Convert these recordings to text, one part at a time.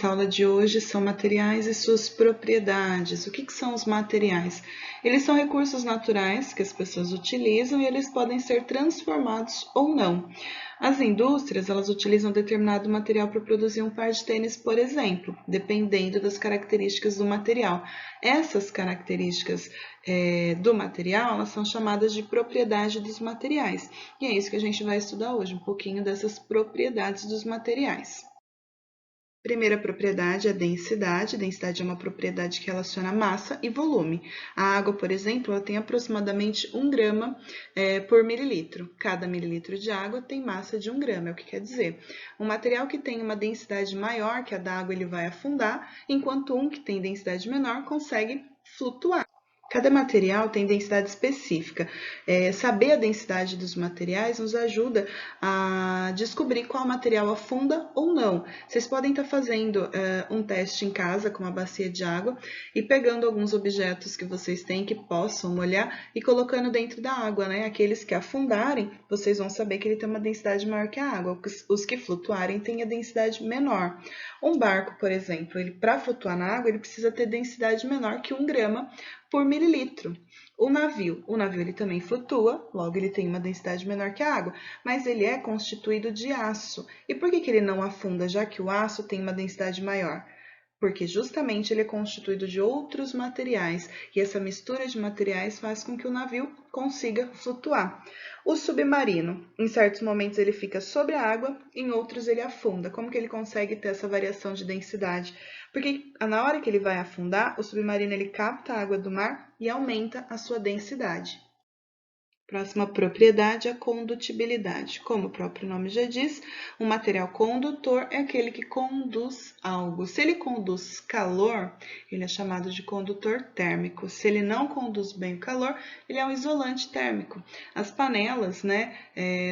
nossa aula de hoje são materiais e suas propriedades. O que são os materiais? Eles são recursos naturais que as pessoas utilizam e eles podem ser transformados ou não. As indústrias, elas utilizam determinado material para produzir um par de tênis, por exemplo, dependendo das características do material. Essas características do material, elas são chamadas de propriedade dos materiais. E é isso que a gente vai estudar hoje, um pouquinho dessas propriedades dos materiais. Primeira propriedade é a densidade. Densidade é uma propriedade que relaciona massa e volume. A água, por exemplo, ela tem aproximadamente 1 grama por mililitro. Cada mililitro de água tem massa de 1 grama, é o que quer dizer. Um material que tem uma densidade maior que a da água, ele vai afundar, enquanto um que tem densidade menor consegue flutuar. Cada material tem densidade específica. Saber a densidade dos materiais nos ajuda a descobrir qual material afunda ou não. Vocês podem estar fazendo um teste em casa com uma bacia de água e pegando alguns objetos que vocês têm que possam molhar e colocando dentro da água, né? Aqueles que afundarem, vocês vão saber que ele tem uma densidade maior que a água. Os que flutuarem têm a densidade menor. Um barco, por exemplo, para flutuar na água, ele precisa ter densidade menor que 1 grama por mililitro. O navio ele também flutua, logo ele tem uma densidade menor que a água, mas ele é constituído de aço. E por que ele não afunda, já que o aço tem uma densidade maior? Porque justamente ele é constituído de outros materiais, e essa mistura de materiais faz com que o navio consiga flutuar. O submarino, em certos momentos ele fica sobre a água, em outros ele afunda. Como que ele consegue ter essa variação de densidade? Porque na hora que ele vai afundar, o submarino ele capta a água do mar e aumenta a sua densidade. Próxima propriedade é a condutibilidade. Como o próprio nome já diz, um material condutor é aquele que conduz algo. Se ele conduz calor, ele é chamado de condutor térmico. Se ele não conduz bem o calor, ele é um isolante térmico. As panelas, né,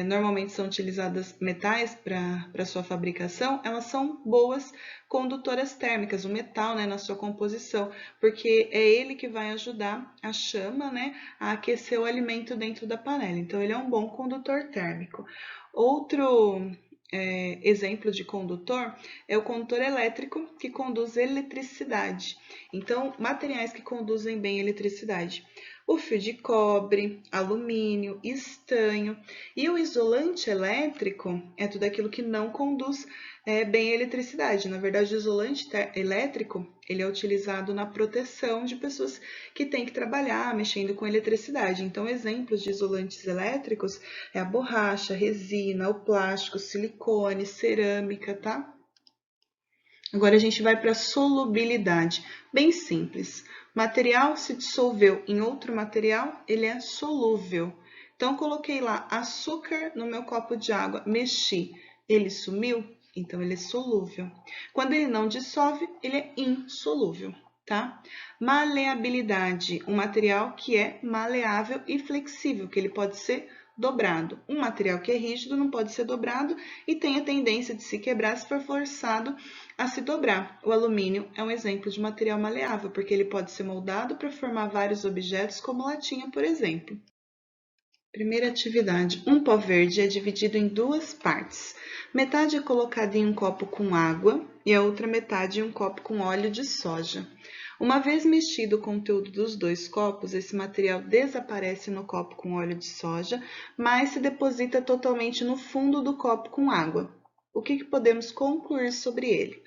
normalmente são utilizadas metais para sua fabricação, elas são boas condutoras térmicas, o metal, né, na sua composição, porque é ele que vai ajudar a chama, né, a aquecer o alimento dentro da panela. Então, ele é um bom condutor térmico. Outro exemplo de condutor é o condutor elétrico, que conduz eletricidade. Então, materiais que conduzem bem eletricidade. O fio de cobre, alumínio, estanho. E o isolante elétrico é tudo aquilo que não conduz bem a eletricidade. Na verdade, o isolante elétrico ele é utilizado na proteção de pessoas que têm que trabalhar mexendo com eletricidade. Então, exemplos de isolantes elétricos é a borracha, a resina, o plástico, silicone, cerâmica, tá? Agora a gente vai para a solubilidade. Bem simples. Material se dissolveu em outro material, ele é solúvel. Então, coloquei lá açúcar no meu copo de água, mexi, ele sumiu? Então, ele é solúvel. Quando ele não dissolve, ele é insolúvel, tá? Maleabilidade, um material que é maleável e flexível, que ele pode ser dobrado. Um material que é rígido não pode ser dobrado e tem a tendência de se quebrar se for forçado a se dobrar. O alumínio é um exemplo de material maleável, porque ele pode ser moldado para formar vários objetos, como latinha, por exemplo. Primeira atividade. Um pó verde é dividido em 2 partes. Metade é colocada em um copo com água e a outra metade em um copo com óleo de soja. Uma vez mexido o conteúdo dos 2 copos, esse material desaparece no copo com óleo de soja, mas se deposita totalmente no fundo do copo com água. O que podemos concluir sobre ele?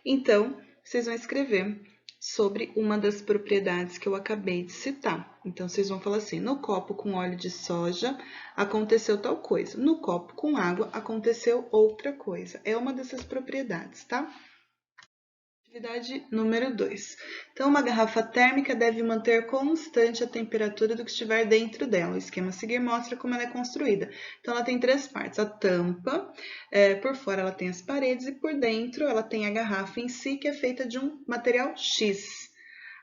Então, vocês vão escrever sobre uma das propriedades que eu acabei de citar. Então, vocês vão falar assim, no copo com óleo de soja aconteceu tal coisa, no copo com água aconteceu outra coisa. É uma dessas propriedades, tá? Atividade número 2. Então, uma garrafa térmica deve manter constante a temperatura do que estiver dentro dela. O esquema a seguir mostra como ela é construída. Então, ela tem 3 partes. A tampa, por fora ela tem as paredes e por dentro ela tem a garrafa em si, que é feita de um material X.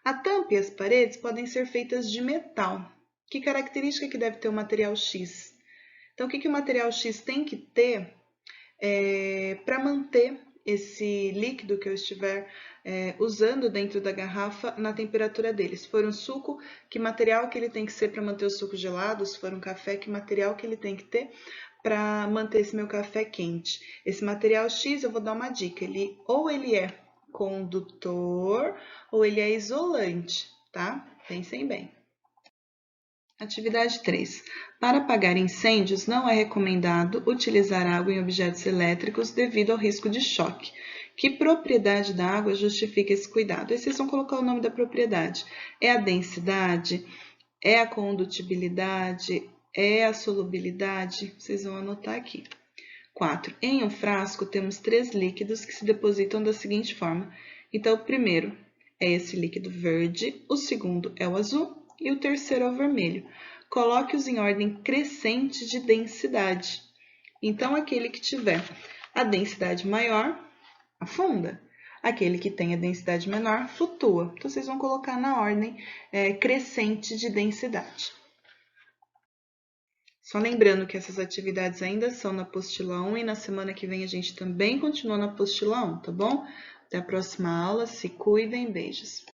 A tampa e as paredes podem ser feitas de metal. Que característica que deve ter o material X? Então, o que o material X tem que ter para manter esse líquido que eu estiver usando dentro da garrafa na temperatura dele? Se for um suco, que material que ele tem que ser para manter o suco gelado? Se for um café, que material que ele tem que ter para manter esse meu café quente? Esse material X, eu vou dar uma dica, ou ele é condutor ou ele é isolante, tá? Pensem bem. Atividade 3. Para apagar incêndios, não é recomendado utilizar água em objetos elétricos devido ao risco de choque. Que propriedade da água justifica esse cuidado? Aí vocês vão colocar o nome da propriedade. É a densidade? É a condutibilidade? É a solubilidade? Vocês vão anotar aqui. 4. Em um frasco, temos 3 líquidos que se depositam da seguinte forma. Então, o primeiro é esse líquido verde, o segundo é o azul e o terceiro é o vermelho. Coloque-os em ordem crescente de densidade. Então, aquele que tiver a densidade maior, afunda. Aquele que tem a densidade menor, flutua. Então, vocês vão colocar na ordem crescente de densidade. Só lembrando que essas atividades ainda são na apostila 1 e na semana que vem a gente também continua na apostila 1, tá bom? Até a próxima aula, se cuidem, beijos!